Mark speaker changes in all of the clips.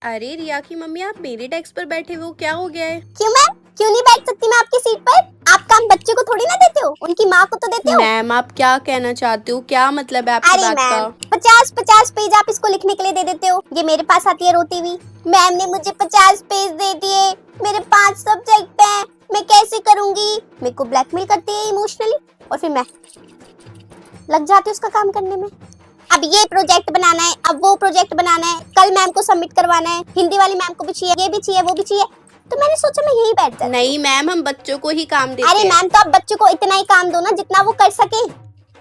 Speaker 1: अरे रिया की मम्मी, आप मेरे डेस्क पर बैठे हो, क्या हो गया है?
Speaker 2: क्यों मैम, क्यों नहीं बैठ सकती मैं आपकी सीट पर? आप काम बच्चे को थोड़ी ना देते हो, उनकी माँ को तो देते हो।
Speaker 1: मैम आप क्या कहना चाहते हो, क्या मतलब है आपकी
Speaker 2: अरे
Speaker 1: बात का?
Speaker 2: मैम, 50-50 पेज आप इसको लिखने के लिए दे देते हो। ये मेरे पास आती है रोती हुई, मैम ने मुझे 50 पेज दे दिए, मेरे 5 सब्जेक्ट हैं, मैं कैसे करूंगी? मेरे को ब्लैकमेल करती है इमोशनली, और फिर मैं लग जाती हूँ उसका काम करने में। अब ये प्रोजेक्ट बनाना है, अब वो प्रोजेक्ट बनाना है, कल मैम को सबमिट करवाना है, हिंदी वाली मैम को भी चाहिए, ये भी चाहिए, वो भी चाहिए। तो मैंने सोचा मैं यही बैठ जाती।
Speaker 1: नहीं मैम, हम बच्चों को ही काम देते
Speaker 2: अरे
Speaker 1: हैं।
Speaker 2: मैम, तो आप बच्चों को इतना ही काम दो ना जितना वो कर सके।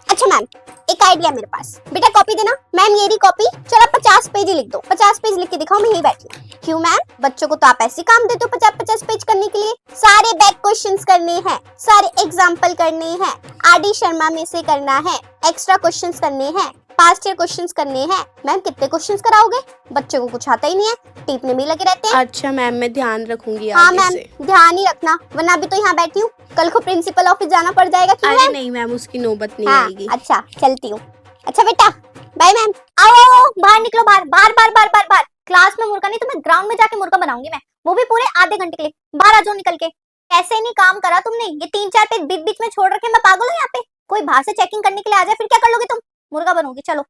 Speaker 2: अच्छा मैम, एक आइडिया मेरे पास, बेटा कॉपी देना। मैम ये रही कॉपी, चलो 50 पेज ही लिख दो, 50 पेज लिख के दिखाओ, मैं यही बैठी हूँ। क्यों मैम, बच्चों को तो आप ऐसे काम देते हो 50-50 पेज करने के लिए। सारे बैक क्वेश्चंस करने हैं, सारे एग्जाम्पल करने हैं, आर.डी. शर्मा में से करना है, एक्स्ट्रा क्वेश्चंस करने हैं, पास्ट ईयर क्वेश्चंस करने हैं। मैम कितने क्वेश्चंस कराओगे? बच्चों को कुछ आता ही नहीं है, टीपने में लगे रहते हैं।
Speaker 1: अच्छा मैम, मैं ध्यान रखूंगी
Speaker 2: हाँ
Speaker 1: आगे
Speaker 2: मैम,
Speaker 1: से।
Speaker 2: ध्यान ही रखना, वरना अभी तो यहाँ बैठी हूँ, कल को प्रिंसिपल ऑफिस जाना पड़ जाएगा। क्यों
Speaker 1: अरे
Speaker 2: मैम?
Speaker 1: नहीं मैम, उसकी नौबत नहीं
Speaker 2: हाँ,
Speaker 1: आएगी।
Speaker 2: अच्छा चलती हूँ। अच्छा बेटा, बाय मैम। आओ बाहर निकलो, बाहर बाहर बाहर बाहर बाहर बाहर। क्लास में मुर्गा नहीं तो मैं ग्राउंड में जाके मुर्गा बनाऊंगी मैं, वो भी पूरे आधे घंटे के लिए। बाहर आ जाओ निकल के। ऐसे नहीं काम करा तुमने, ये 3-4 पेज बीच बीच में छोड़ रखे, मैं पागल हूँ यहाँ पे। कोई बाहर से चेकिंग करने के लिए आ जाए फिर क्या कर लोगे तुम? मुर्गा बनोगी, चलो।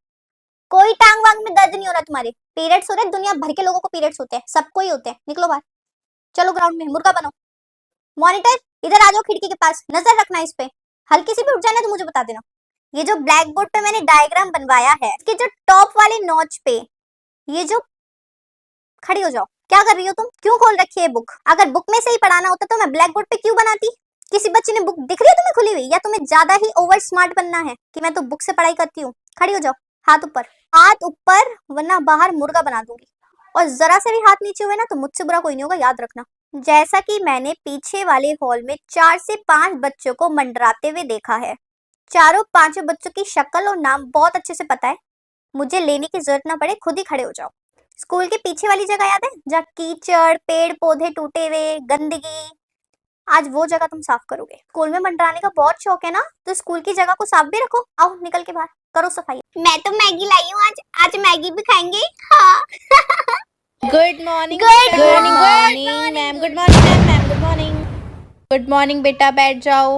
Speaker 2: कोई टांग वांग में दर्द नहीं हो रहा तुम्हारे, पीरियड्स हो रहे, दुनिया भर के लोगों को पीरियड्स होते हैं, सबको ही होते हैं। निकलो बाहर, चलो ग्राउंड में मुर्गा बनो। मॉनिटर इधर आ जाओ, खिड़की के पास नजर रखना इस पे, हल्की सी भी उठ जाए ना तो मुझे बता देना। ये जो ब्लैक बोर्ड पे मैंने डायग्राम बनवाया है, इसके जो टॉप वाले नॉच पे ये जो, खड़ी हो जाओ। क्या कर रही हो तुम? क्यों खोल रखी है बुक? अगर बुक में से ही पढ़ाना होता तो मैं ब्लैक बोर्ड पे क्यों बनाती? किसी बच्चे ने बुक दिख रही है तुम्हें खुली हुई, या तुम्हें ज्यादा ही ओवर स्मार्ट बनना है कि मैं तो बुक से पढ़ाई करती हूँ? खड़ी हो जाओ, हाथ ऊपर, हाथ ऊपर, वरना बाहर मुर्गा बना दूंगी। और जरा से भी हाथ नीचे हुए ना तो मुझसे बुरा कोई नहीं होगा, याद रखना। जैसा कि मैंने पीछे वाले हॉल में 4 से 5 बच्चों को मंडराते हुए देखा है, चारों पांचों बच्चों की शक्ल और नाम बहुत अच्छे से पता है, मुझे लेने की जरूरत ना पड़े, खुद ही खड़े हो जाओ। स्कूल के पीछे वाली जगह याद है जहाँ कीचड़, पेड़ पौधे टूटे हुए, गंदगी, आज वो जगह तुम साफ करोगे। स्कूल में मंडराने का बहुत शौक है ना, तो स्कूल की जगह को साफ भी रखो। आओ निकल के बाहर करो सफाई। मैं तो मैगी लाई हूँ आज, आज मैगी भी खाएंगे। हाँ।
Speaker 1: Good morning.
Speaker 2: Good
Speaker 1: good
Speaker 2: morning.
Speaker 1: Morning ma'am, good morning ma'am, ma'am good morning. Good morning बेटा, बैठ जाओ।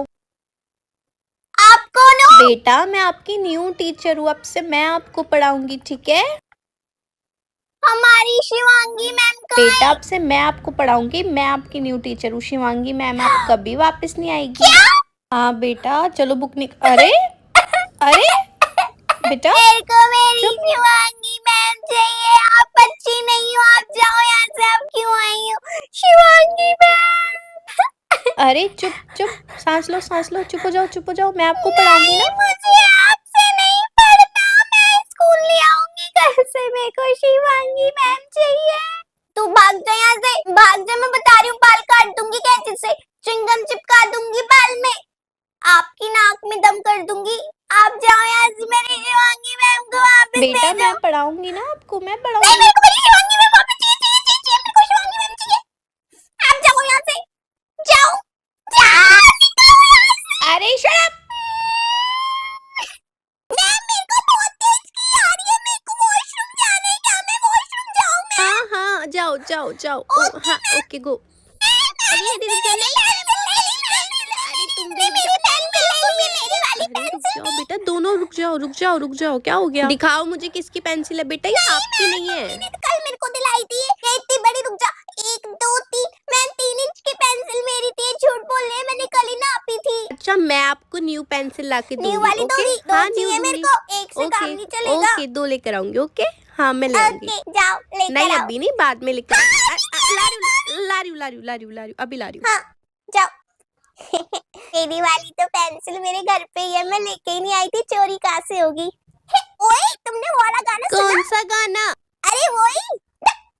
Speaker 2: आप कौन हो?
Speaker 1: बेटा मैं आपकी न्यू टीचर हूँ, अब से मैं आपको पढ़ाऊंगी, ठीक है?
Speaker 2: हमारी शिवांगी मैम का
Speaker 1: बेटा अब से मैं आपको पढ़ाऊंगी, मैं आपकी न्यू टीचर हूँ। शिवांगी मैम आप कभी वापस नहीं आएगी।
Speaker 2: क्या?
Speaker 1: हाँ बेटा चलो बुक अरे अरे बेटा
Speaker 2: मेरे को मेरी शिवांगी मैम चाहिए, आप अच्छी नहीं हो, आप जाओ यहाँ से। आप क्यों आई हो? शिवांगी मैम।
Speaker 1: अरे चुप चुप, सांस लो सांस लो, चुप हो जाओ चुप हो जाओ, मैं आपको पढ़ाऊंगी ना।
Speaker 2: मुझे आपसे नहीं पढ़ना, मैं स्कूल ले आऊंगी घर से, मेरे को शिवांगी मैम चाहिए। तू भाग जा यहाँ से, भाग जा, मैं बता रही हूँ, बाल काट दूंगी कैंची से, च्युइंगम चिपका दूंगी बाल में, आपकी नाक में दम कर दूंगी। आप जाओ यहाँ से, मेरी शिवांगी मैम को वापस
Speaker 1: बेटा
Speaker 2: भेजो।
Speaker 1: मैं पढ़ाऊंगी ना आपको, मैं
Speaker 2: नहीं,
Speaker 1: पढ़ाऊंगी।
Speaker 2: मेरे को मेरी शिवांगी मैम वापस चाहिए, चाहिए चाहिए चाहिए, मेरे को शिवांगी मैम चाहिए। आप जाओ यहाँ से, जाओ जाओ, निकलो यहाँ से।
Speaker 1: अरे शट अप।
Speaker 2: मैम मेरे को बहुत तेज की आ रही है, मेरे को वॉशरूम जाना है, क्या मैं वॉशरूम जाऊँ मैम?
Speaker 1: हाँ हाँ जाओ जाओ जाओ। हाँ ओके गो। अरे अरे रुक जाओ, अरे तुम भी
Speaker 2: मेरी पेंसिल ले ली, मेरी वाली
Speaker 1: अरे रुक
Speaker 2: पेंसिल।
Speaker 1: जाओ बेटा, दोनों रुक जाओ रुक जाओ रुक जाओ, क्या हो गया? दिखाओ मुझे किसकी पेंसिल है बेटा, ये आपकी नहीं है।
Speaker 2: मैंने तो कल मेरे को दिलाई थी, ये इतनी बड़ी, रुक जा, 1 2 3, मैम 3 इंच की पेंसिल मेरी थी, झूठ बोल रहे हैं, मैंने कल ही नापी थी।
Speaker 1: अच्छा मैं आपको न्यू पेंसिल लाके दूंगी।
Speaker 2: न्यू वाली
Speaker 1: ओके
Speaker 2: दो
Speaker 1: हाँ न्यू
Speaker 2: चाहिए मेरे
Speaker 1: दूंगी।
Speaker 2: को, एक से काम नहीं चलेगा।
Speaker 1: ओके 2 लेकर आऊंगी। ओके हाँ मैं ले आऊंगी।
Speaker 2: ओके जाओ लेकर
Speaker 1: नहीं
Speaker 2: आओ।
Speaker 1: अभी नहीं, बाद में लेकर ला रही हूँ अभी ला रही हूँ।
Speaker 2: हाँ जाओ। मेरी वाली तो पेंसिल मेरे घर पे ही है, मैं लेके ही नहीं आई थी, चोरी कहाँ से होगी? ओए तुमने वो वाला गाना सुना?
Speaker 1: कौन सा गाना?
Speaker 2: अरे वही,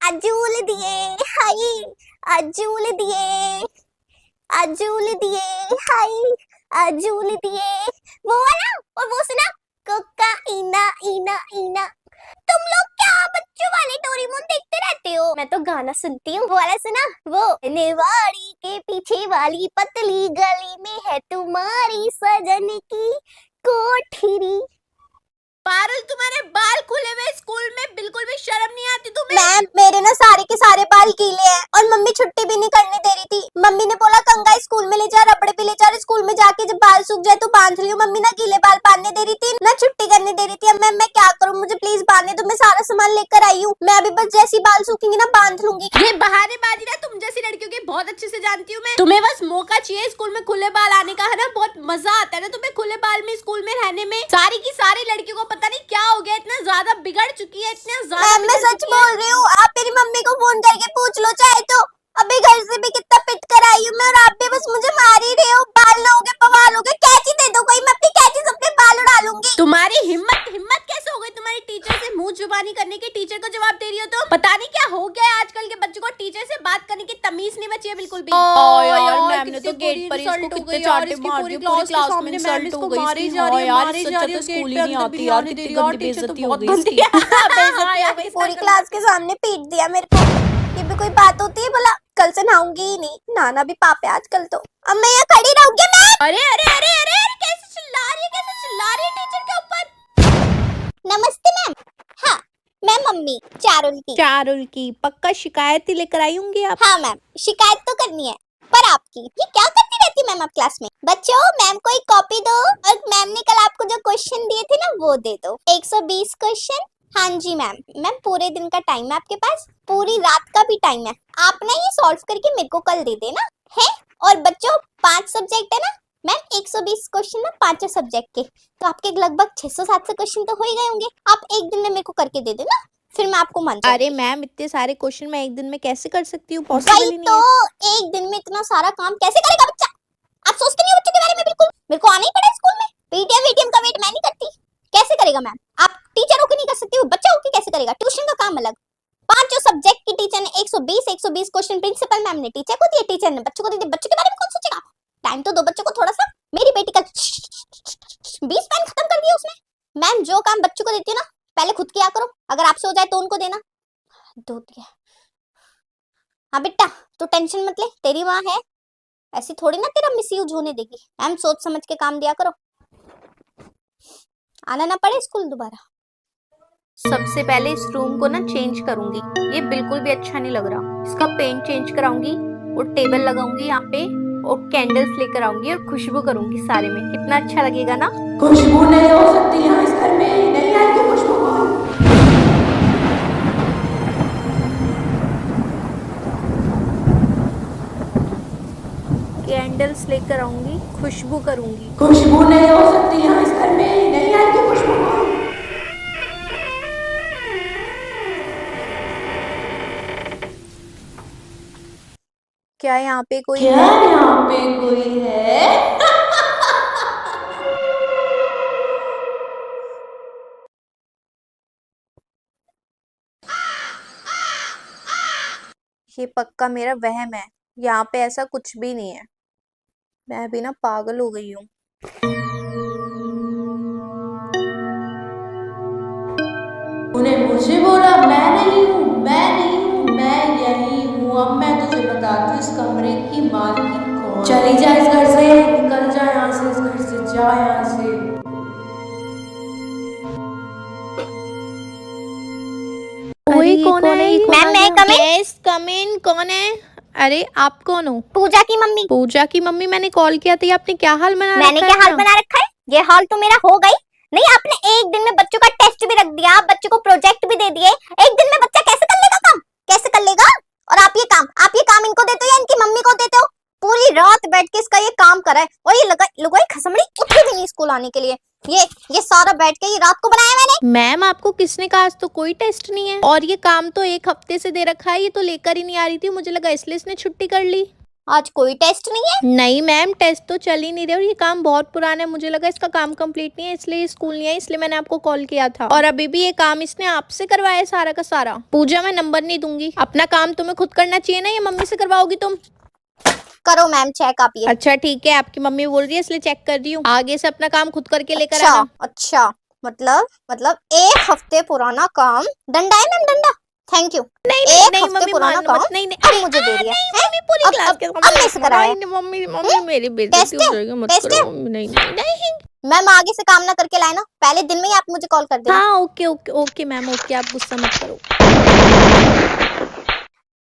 Speaker 2: अजूल दिए हाय, अजूल दिए, अजूल दिए हाय, अजूल दिए, वो वाला। और वो सुना, कोका इना इना इना। तुम लोग क्या बच्चों वाले डोरेमोन देखते रहते हो? मैं तो गाना सुनती हूँ, वो वाला सुना, वो निवाड़ी के पीछे वाली पतली गली में है तुम्हारी सजन की कोठरी।
Speaker 1: पारुल, तुम्हारे बाल खुले हुए स्कूल में, बिल्कुल भी शर्म नहीं आती तुम्हें?
Speaker 2: मैम मेरे ना सारे के सारे बाल गीले हैं और मम्मी छुट्टी भी नहीं करने दे रही थी। मम्मी ने बोला कंगा स्कूल में ले जा, रबड़े पे ले जा, और स्कूल में जाके जब बाल सूख जाए तो बांध लियो। मम्मी ना गीले बाल बांधने दे रही थी ना छुट्टी करने दे रही थी। अब मैम मैं क्या करूँ, मुझे प्लीज बांधने दो, मैं सारा सामान लेकर आई हूँ। मैं अभी बस जैसी बाल सूखेंगे ना बांध लूंगी।
Speaker 1: ये बहानेबाजी ना तुम जैसी लड़कियों की बहुत अच्छे से जानती हूँ मैं। तुम्हें बस मौका चाहिए स्कूल में खुले बाल आने का, है ना? बहुत मजा आता है ना तुम्हें खुले बाल में स्कूल में रहने में। सारी की सारी लड़कियों को पता नहीं क्या हो गया, इतना ज्यादा बिगड़ चुकी है, इतना ज्यादा।
Speaker 2: मैं सच बोल रही हूँ, आप मेरी मम्मी को फोन करके पूछ लो चाहे तो। अभी घर से भी कितना पिट कर आई हूँ मैं, और आप भी बस मुझे मार ही रहे हो। बाल ना होगे बवाल होगे, कैंची दे दो कोई, मैं अपनी कैंची से अपने बाल उड़ा लूंगी।
Speaker 1: तुम्हारी हिम्मत कैसे हो गई तुम्हारी टीचर से मुंह जुबानी करने की? टीचर को जवाब दे रही हो तो पता नहीं क्या हो गया है आजकल के बच्चों को, टीचर से बात करने की तमीज नहीं बची है बिल्कुल भी।
Speaker 3: यार मैम ने तो गेट पर इसको कितने चांटे मार दिए, पूरी क्लास में इंसल्ट हो गई इसकी। हाँ यार इससे अच्छा तो स्कूल ही नहीं आती यार, कितनी गंदी बेइज्जती हो गई इसकी।
Speaker 2: पूरी क्लास के सामने पीट दिया मेरे को, ये भी कोई बात होती है भला? कल से नहाऊंगी ही नहीं, नहाना भी पाप है आजकल तो। अब मैं यहाँ खड़ी रहूंगी मैं।
Speaker 1: अरे अरे अरे अरे कैसे चिल्ला रही है टीचर के ऊपर?
Speaker 2: नमस्ते मैम। हाँ मैं मम्मी
Speaker 1: चारुल की पक्का शिकायत ही लेकर आई होंगी आप।
Speaker 2: हाँ मैम शिकायत तो करनी है, पर आपकी ये क्या करती रहती मैम आप क्लास में? बच्चों मैम को एक कॉपी दो, और मैम ने कल आपको जो क्वेश्चन दिए थे ना वो दे दो, 120 क्वेश्चन। हाँ जी मैम। मैम पूरे दिन का टाइम है आपके पास, पूरी रात का भी टाइम है, आप ना ये सॉल्व करके मेरे को कल दे देना है। और बच्चों 5 सब्जेक्ट है ना मैम, 120 क्वेश्चन ना 5 सब्जेक्ट के, तो आपके लगभग 600-700 क्वेश्चन तो हो ही गए होंगे। आप एक दिन में मेरे को करके दे देना, फिर मैं आपको मान जाऊंगी।
Speaker 1: अरे मैम इतने सारे क्वेश्चन मैं एक दिन में कैसे कर सकती हूँ? पॉसिबल ही नहीं
Speaker 2: तो
Speaker 1: है।
Speaker 2: एक दिन में इतना सारा काम कैसे करेगा बच्चा? आप सोचते नहीं हो बच्चों के बारे में बिल्कुल? मेरे को आना ही पड़ा स्कूल में, पीटीएम का वेट मैं नहीं करती। कैसे करेगा मैम? आप टीचर होके नहीं कर सकती हो, बच्चा होके कैसे करेगा? ट्यूशन का काम अलग, 5 सब्जेक्ट की टीचर ने 120 क्वेश्चन प्रिंसिपल मैम ने टीचर को दिए, टीचर ने बच्चों को दिए। बच्चों के बारे में कौन सोचेगा? टाइम तो दो बच्चों को थोड़ा सा। मेरी बेटी का 20 पेन खत्म कर दिया उसने। मैम जो काम बच्चों को देती है ना पहले खुद किया करो, अगर आपसे हो जाए तो उनको देना। दो दिया। हाँ बेटा तू टेंशन मत ले, तेरी माँ है, ऐसी थोड़ी ना तेरा मिसयूज होने देगी। मैम सोच समझ के काम दिया करो, आना ना पड़े स्कूल दोबारा।
Speaker 1: सबसे पहले इस रूम को ना चेंज करूंगी, ये बिल्कुल भी अच्छा नहीं लग रहा। इसका पेंट चेंज कराऊंगी और टेबल लगाऊंगी यहाँ पे, और कैंडल्स लेकर आऊंगी और खुशबू करूंगी सारे में, कितना अच्छा लगेगा ना।
Speaker 3: खुशबू नहीं हो सकती है इस घर में, नहीं आएगी खुशबू।
Speaker 1: कैंडल्स लेकर आऊंगी, खुशबू करूंगी।
Speaker 3: खुशबू नहीं हो सकती है इस घर में, नहीं आएगी खुशबू।
Speaker 1: क्या यहाँ पे कोई
Speaker 3: क्या यहाँ पे कोई है?
Speaker 1: ये पक्का मेरा वहम है, यहाँ पे ऐसा कुछ भी नहीं है। मैं भी ना पागल हो गई हूँ।
Speaker 3: तूने मुझे बोला, मैं नहीं हूँ, मैं यही हूँ। अब मैं तुझे बताती हूँ इस कमरे की मालकिन कौन। चली जा इस घर से, निकल जा यहाँ से, इस घर से जा यहाँ से।
Speaker 1: कौन है?
Speaker 2: मैम मैं कम इन?
Speaker 1: यस कम इन। कौन है? अरे आप कौन हो?
Speaker 2: पूजा की मम्मी।
Speaker 1: पूजा की मम्मी? मैंने कॉल किया था, आपने क्या हाल बना रखा है?
Speaker 2: मैंने क्या हाल बना रखा है? ये हाल तो मेरा हो गई नहीं, आपने एक दिन में बच्चों का टेस्ट भी रख दिया, बच्चों को प्रोजेक्ट भी दे दिए। एक दिन में बच्चा कैसे कर लेगा काम? कैसे कर लेगा? और आप ये काम इनको देते हो या इनकी मम्मी को देते हो? पूरी रात बैठ के इसका ये काम करा है, और ये लुगाई खसमड़ी उठी भी नहीं स्कूल आने के लिए। ये सारा बैठ के ये रात को बनाया मैंने।
Speaker 1: मैम आपको किसने कहा? आज तो कोई टेस्ट नहीं है, और ये काम तो 1 हफ्ते से दे रखा है, ये तो लेकर ही नहीं आ रही थी, मुझे लगा इसलिए इसने छुट्टी कर ली।
Speaker 2: आज कोई टेस्ट नहीं है?
Speaker 1: नहीं मैम टेस्ट तो चल ही नहीं रहे, और ये काम बहुत पुराना है, मुझे लगा इसका काम कंप्लीट नहीं है इसलिए स्कूल नहीं है, इसलिए मैंने आपको कॉल किया था। और अभी भी ये काम इसने आपसे करवाया है सारा का सारा। पूजा मैं नंबर नहीं दूंगी, अपना काम तुम्हें खुद करना चाहिए ना, ये मम्मी से करवाओगी तुम?
Speaker 2: करो मैम चेक आप ये।
Speaker 1: अच्छा ठीक है, आपकी मम्मी बोल रही है इसलिए चेक कर रही हूँ, आगे से अपना काम खुद करके लेकर
Speaker 2: आना।
Speaker 1: आना।
Speaker 2: अच्छा मतलब 1 हफ्ते पुराना काम, डंडा है मैम, डंडा। Thank you.
Speaker 1: नहीं मम्मी पुराना काम
Speaker 2: नहीं अब मुझे दे रही है।
Speaker 1: मम्मी पूरी क्लास के
Speaker 2: अब नहीं कराया।
Speaker 1: मम्मी मेरी बेइज्जती हो जाएगी, मत करो मम्मी। नहीं
Speaker 2: मैम आगे से काम ना करके लाए ना, पहले दिन में ही आप मुझे कॉल कर देना।
Speaker 1: हाँ okay okay okay ma'am okay, आप गुस्सा मत करो।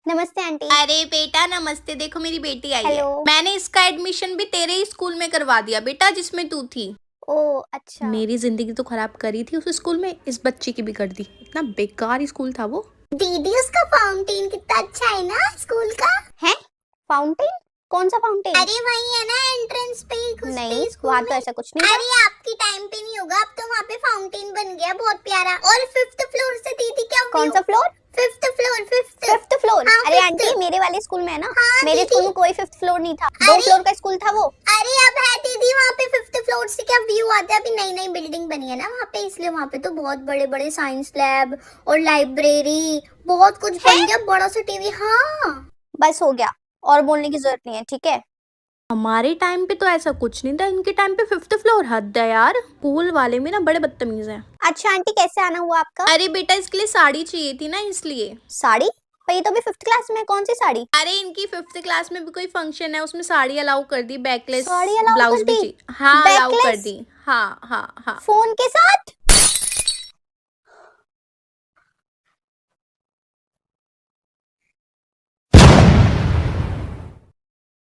Speaker 2: नमस्ते आंटी।
Speaker 1: अरे बेटा नमस्ते, देखो मेरी बेटी आई है।
Speaker 2: हेलो।
Speaker 1: मैंने इसका एडमिशन भी तेरे ही स्कूल में करवा दिया बेटा जिसमें तू थी।
Speaker 2: ओ अच्छा।
Speaker 1: मेरी जिंदगी तो खराब करी थी उस स्कूल में, इस बच्ची की भी कर दी। इतना बेकार स्कूल था वो।
Speaker 2: दीदी उसका फाउंटेन कितना अच्छा है ना स्कूल का। है फाउंटेन? कौन सा फाउंटेन? अरे वही है ना एंट्रेंस पे ही घुसते नहीं, वहाँ तो ऐसा कुछ नहीं। अरे आपकी टाइम पे नहीं होगा, अब तो वहाँ पे फाउंटेन बन गया बहुत प्यारा। और 5th फ्लोर से दीदी क्या कौन सा floor? 5th floor. 5th floor. अरे आंटी मेरे वाले स्कूल में है ना। मेरे स्कूल में कोई 5th फ्लोर नहीं था, 2 फ्लोर का स्कूल था वो। अरे अब है दीदी वहाँ पे 5th फ्लोर से क्या व्यू आता है, अभी नई नई बिल्डिंग बनी है ना वहाँ पे, इसलिए वहाँ पे तो बहुत बड़े बड़े साइंस लैब और लाइब्रेरी बहुत कुछ बन गया, बड़ा सा टीवी। हाँ बस हो गया, और बोलने की जरूरत नहीं है, ठीक है।
Speaker 1: हमारे टाइम पे तो ऐसा कुछ नहीं था, इनके टाइम पे 5th फ्लोर। हद है यार, स्कूल वाले में ना बड़े बदतमीज हैं।
Speaker 2: अच्छा आंटी कैसे आना हुआ आपका?
Speaker 1: अरे बेटा इसके लिए साड़ी चाहिए थी ना, इसलिए।
Speaker 2: साड़ी? पर ये तो अभी 5th क्लास में है, कौन सी साड़ी?
Speaker 1: अरे इनकी 5th क्लास में भी कोई फंक्शन है, उसमें साड़ी अलाउ कर दी, बैकलेस
Speaker 2: साड़ी allow
Speaker 1: ब्लाउज
Speaker 2: कर
Speaker 1: भी
Speaker 2: दी?
Speaker 1: चाहिए। हाँ अलाउ कर
Speaker 2: Backless?
Speaker 1: दी। हाँ हाँ हाँ।
Speaker 2: फोन के साथ?